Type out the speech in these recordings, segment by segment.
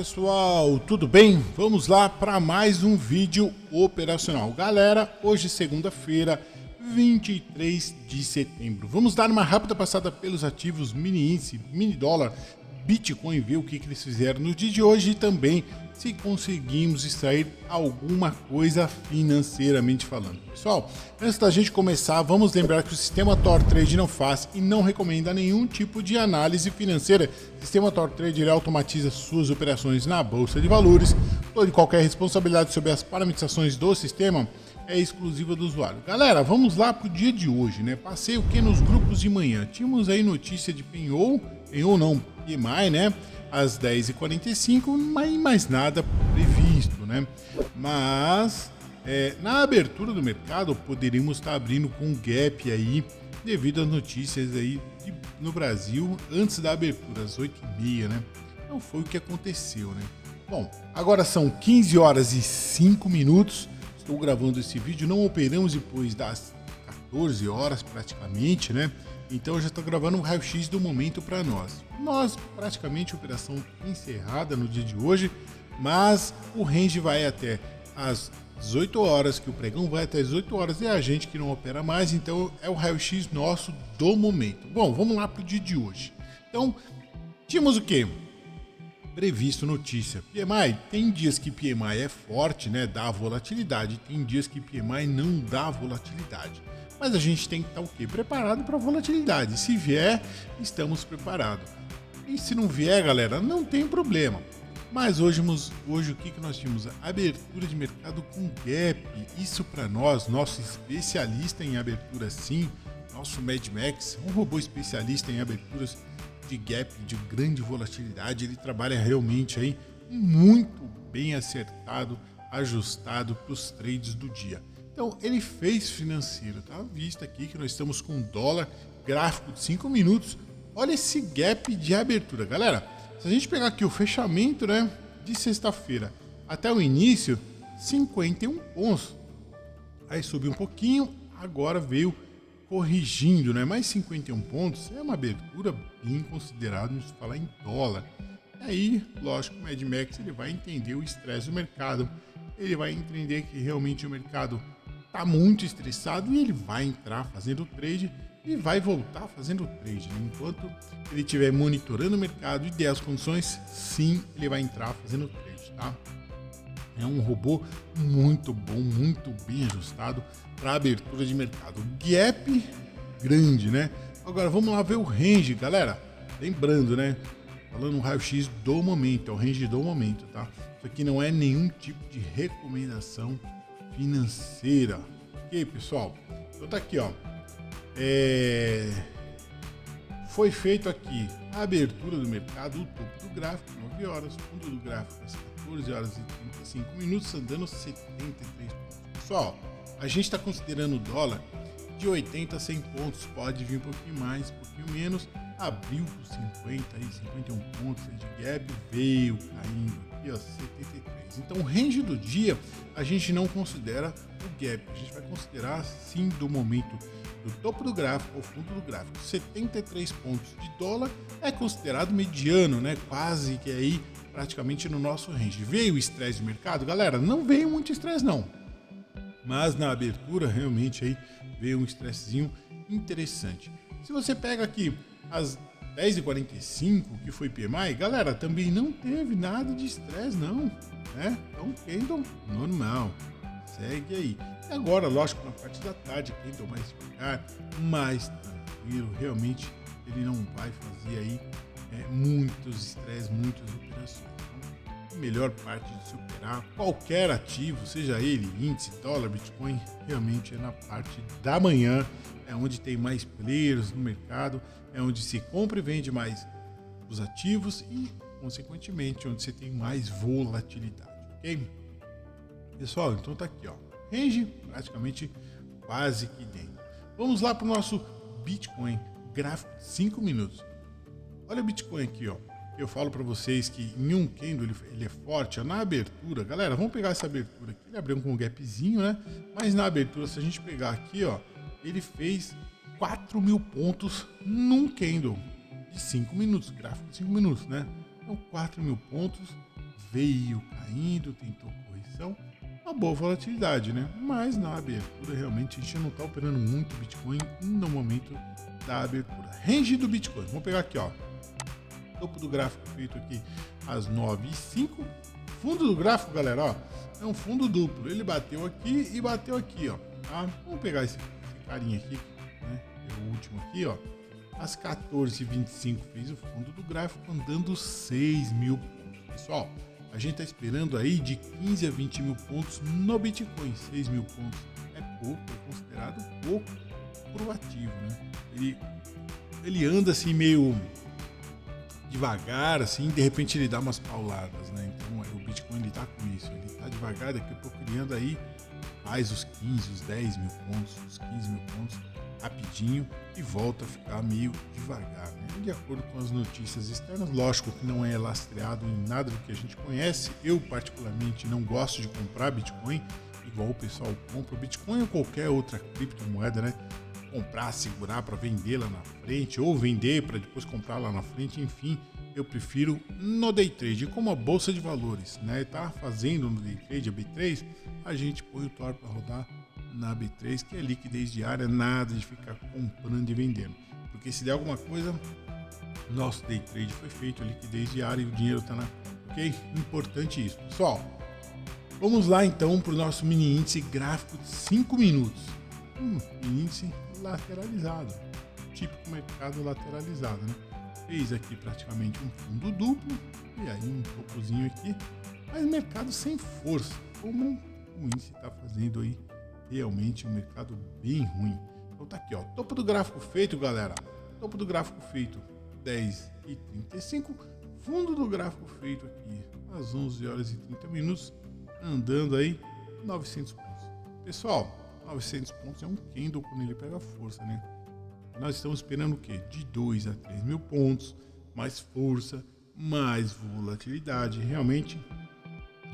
pessoal, tudo bem? Vamos lá para mais um vídeo operacional. Galera, hoje segunda-feira, 23 de setembro. Vamos dar uma rápida passada pelos ativos mini índice, mini dólar, Bitcoin, ver o que eles fizeram no dia de hoje e também se conseguimos extrair alguma coisa financeiramente falando. Pessoal, antes da gente começar, vamos lembrar que o sistema TorTrade não faz e não recomenda nenhum tipo de análise financeira. O sistema TorTrade automatiza suas operações na bolsa de valores. Toda e qualquer responsabilidade sobre as parametrizações do sistema é exclusiva do usuário. Galera, vamos lá pro dia de hoje, né? Passei o que nos grupos de manhã? Tínhamos aí notícia de PMI, né? Às 10h45, mas mais nada previsto, né? Mas na abertura do mercado poderíamos estar abrindo com um gap aí devido às notícias aí no Brasil antes da abertura, às 8h30, né? Não foi o que aconteceu, né? Bom, agora são 15 horas e 5 minutos. Estou gravando esse vídeo, não operamos depois das 14 horas praticamente, né? Então eu já estou gravando um raio-x do momento para nós. Nós, praticamente, operação encerrada no dia de hoje, mas o range vai até as 18 horas, que o pregão vai até as 18 horas, e a gente que não opera mais, então é o raio-x nosso do momento. Bom, vamos lá para o dia de hoje. Então, tínhamos o quê? Previsto notícia. PMI, tem dias que PMI é forte, né, dá volatilidade, tem dias que PMI não dá volatilidade. Mas a gente tem que estar o quê? Preparado para volatilidade. Se vier, estamos preparados. E se não vier, galera, não tem problema. Mas hoje o que nós tínhamos? A abertura de mercado com gap. Isso para nós, nosso especialista em abertura sim, nosso Mad Max, um robô especialista em aberturas de gap, de grande volatilidade. Ele trabalha realmente aí muito bem acertado, ajustado para os trades do dia. Então, ele fez financeiro, tá? Vista aqui que nós estamos com dólar, gráfico de 5 minutos. Olha esse gap de abertura. Galera, se a gente pegar aqui o fechamento, né, de sexta-feira até o início, 51 pontos. Aí subiu um pouquinho, agora veio corrigindo, né? Mais 51 pontos é uma abertura bem considerada, se falar em dólar. Aí, lógico, o Mad Max ele vai entender o estresse do mercado. Ele vai entender que realmente o mercado está muito estressado e ele vai entrar fazendo trade e vai voltar fazendo trade. Enquanto ele estiver monitorando o mercado e der as condições, sim, ele vai entrar fazendo trade, tá? É um robô muito bom, muito bem ajustado para abertura de mercado. Gap grande, né? Agora vamos lá ver o range, galera. Lembrando, né? Falando um raio-x do momento, é o range do momento, tá? Isso aqui não é nenhum tipo de recomendação financeira. Ok, pessoal? Então tá aqui, ó. Foi feito aqui a abertura do mercado, o topo do gráfico, 9 horas, fundo do gráfico, às 14 horas e 35 minutos, andando 73 pontos. Pessoal, a gente está considerando o dólar de 80 a 100 pontos, pode vir um pouquinho mais, um pouquinho menos. Abriu por 50 e 51 pontos de gap, veio caindo aqui, ó, 73. Então o range do dia a gente não considera o gap, a gente vai considerar sim do momento do topo do gráfico ao fundo do gráfico. 73 pontos de dólar é considerado mediano, né? Quase que aí praticamente no nosso range. Veio o estresse de mercado? Galera, não veio muito estresse não. Mas na abertura realmente aí veio um estressezinho interessante. Se você pega aqui às 10h45, que foi PMI, galera, também não teve nada de estresse não, né? Então, candle normal, segue aí. E agora, lógico, na parte da tarde, candle mais devagar, mais tranquilo, realmente ele não vai fazer aí muitos estresses, muitas operações. Então, a melhor parte de se operar qualquer ativo, seja ele índice, dólar, Bitcoin, realmente é na parte da manhã, é onde tem mais players no mercado, é onde se compra e vende mais os ativos e, consequentemente, onde você tem mais volatilidade, ok? Pessoal, então tá aqui, ó, range praticamente quase que dentro. Vamos lá para o nosso Bitcoin, gráfico de 5 minutos. Olha o Bitcoin aqui, ó. Eu falo para vocês que em um candle ele é forte, ó, na abertura, galera, vamos pegar essa abertura aqui, ele abriu com um gapzinho, né? Mas na abertura, se a gente pegar aqui, ó, ele fez 4.000 pontos num candle de 5 minutos, gráfico de 5 minutos, né? Então 4.000 pontos veio caindo, tentou correção, uma boa volatilidade, né? Mas na abertura realmente a gente não está operando muito Bitcoin no momento da abertura. Range do Bitcoin, vamos pegar aqui, ó, topo do gráfico feito aqui às 9h05. Fundo do gráfico, galera, ó, é um fundo duplo, ele bateu aqui e bateu aqui, ó, tá? Vamos pegar esse carinha aqui, né? É o último aqui, ó. Às 14h25 fez o fundo do gráfico andando 6 mil pontos. Pessoal, a gente está esperando aí de 15 a 20 mil pontos no Bitcoin. 6 mil pontos é pouco, é considerado pouco pro ativo, né? Ele anda assim meio devagar, assim, de repente ele dá umas pauladas, né? Então o Bitcoin ele tá com isso, ele tá devagar, daqui a pouco criando aí, faz os 15, os 10 mil pontos, os 15 mil pontos rapidinho e volta a ficar meio devagar, né? De acordo com as notícias externas, lógico que não é lastreado em nada do que a gente conhece. Eu particularmente não gosto de comprar Bitcoin igual o pessoal compra o Bitcoin ou qualquer outra criptomoeda, né? Comprar, segurar para vender lá na frente ou vender para depois comprar lá na frente, enfim, eu prefiro no day trade. Como a bolsa de valores, né, tá fazendo no day trade a B3, a gente põe o Thor para rodar na B3, que é liquidez diária, nada de ficar comprando e vendendo, porque se der alguma coisa, nosso day trade foi feito, liquidez diária e o dinheiro tá na conta, ok? Importante isso, pessoal. Vamos lá então para o nosso mini índice gráfico de 5 minutos. Índice lateralizado, típico mercado lateralizado, né? Fez aqui praticamente um fundo duplo e aí um topozinho aqui, mas mercado sem força, como o índice está fazendo aí, realmente um mercado bem ruim. Então tá aqui, ó, topo do gráfico feito, galera, topo do gráfico feito 10h35, fundo do gráfico feito aqui às 11h30, andando aí 900 pontos. Pessoal, 900 pontos é um candle quando ele pega força, né? Nós estamos esperando o quê? De 2 a 3 mil pontos, mais força, mais volatilidade. Realmente,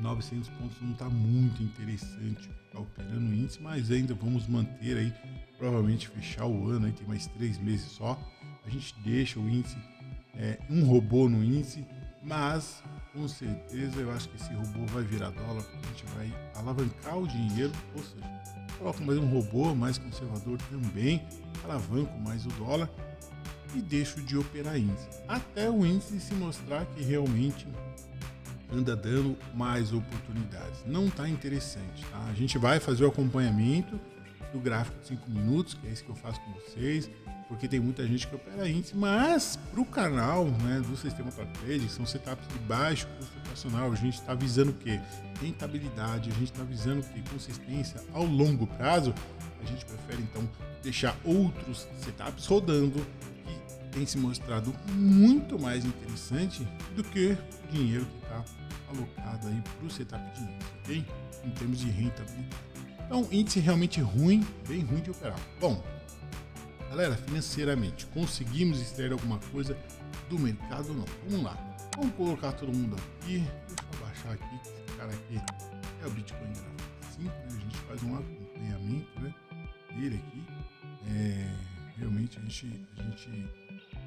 900 pontos não está muito interessante ficar operando o índice, mas ainda vamos manter aí, provavelmente fechar o ano, aí tem mais 3 meses só. A gente deixa o índice, um robô no índice, mas com certeza eu acho que esse robô vai virar dólar, porque a gente vai alavancar o dinheiro, ou seja, coloco mais um robô mais conservador também, alavanco mais o dólar e deixo de operar índice, até o índice se mostrar que realmente anda dando mais oportunidades. Não está interessante, tá? A gente vai fazer o acompanhamento do gráfico de 5 minutos, que é isso que eu faço com vocês, porque tem muita gente que opera índice, mas para o canal, né, do Sistema Trade, que são setups de baixo custo operacional, a gente está visando o quê? Rentabilidade, a gente está visando o quê? Consistência ao longo prazo. A gente prefere então deixar outros setups rodando, que tem se mostrado muito mais interessante do que o dinheiro que está alocado aí para o setup de índice, ok? Em termos de rentabilidade. Então, índice realmente ruim, bem ruim de operar. Bom, galera, financeiramente, conseguimos extrair alguma coisa do mercado ou não? Vamos lá. Vamos colocar todo mundo aqui. Deixa eu abaixar aqui, que esse cara aqui é o Bitcoin Gráfico 5, né? A gente faz um acompanhamento, né, dele aqui. Realmente a gente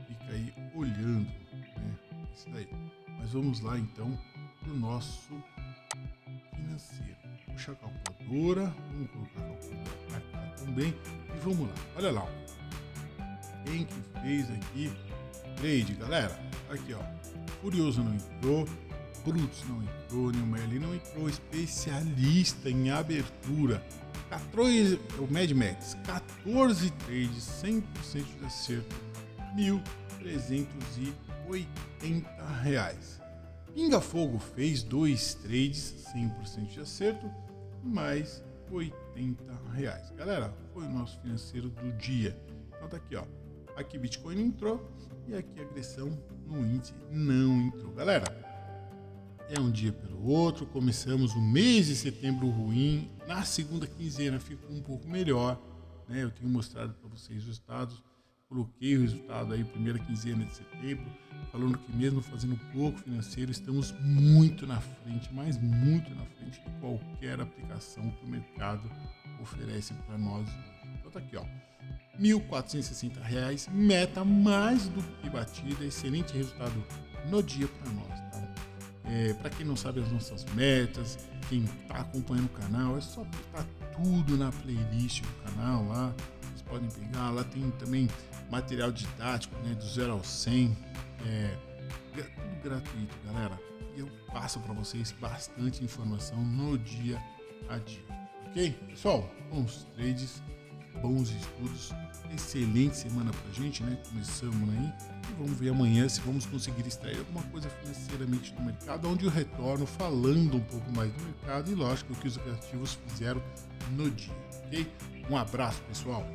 fica aí olhando, né, isso daí. Mas vamos lá então para o nosso financeiro. Puxa a calculadora, vamos colocar a calculadora para cá também e vamos lá. Olha lá, quem que fez aqui trade, galera? Aqui, ó, Furioso não entrou, Brutus não entrou, New Merlin não entrou, especialista em abertura, o Mad Max, 14 trades, 100% de acerto, R$1.380. Pinga Fogo fez 2 trades, 100% de acerto, mais R$80. Galera, foi o nosso financeiro do dia. Então tá aqui, ó. Aqui Bitcoin não entrou e aqui agressão no índice não entrou. Galera, é um dia pelo outro. Começamos o mês de setembro ruim. Na segunda quinzena ficou um pouco melhor, né? Eu tenho mostrado para vocês os resultados. Coloquei o resultado aí, primeira quinzena de setembro, falando que mesmo fazendo pouco financeiro, estamos muito na frente, mas muito na frente de qualquer aplicação que o mercado oferece para nós. Então tá aqui, ó, R$1.460, meta mais do que batida, excelente resultado no dia para nós, tá? Para quem não sabe as nossas metas, quem está acompanhando o canal, é só botar tudo na playlist do canal lá. Vocês podem pegar, lá tem também material didático, né, do 0 ao 100, tudo gratuito, galera. E eu passo para vocês bastante informação no dia a dia, ok? Pessoal, bons trades, bons estudos, excelente semana pra gente, né? Começamos aí e vamos ver amanhã se vamos conseguir extrair alguma coisa financeiramente do mercado, onde eu retorno falando um pouco mais do mercado e lógico o que os ativos fizeram no dia, ok? Um abraço, pessoal!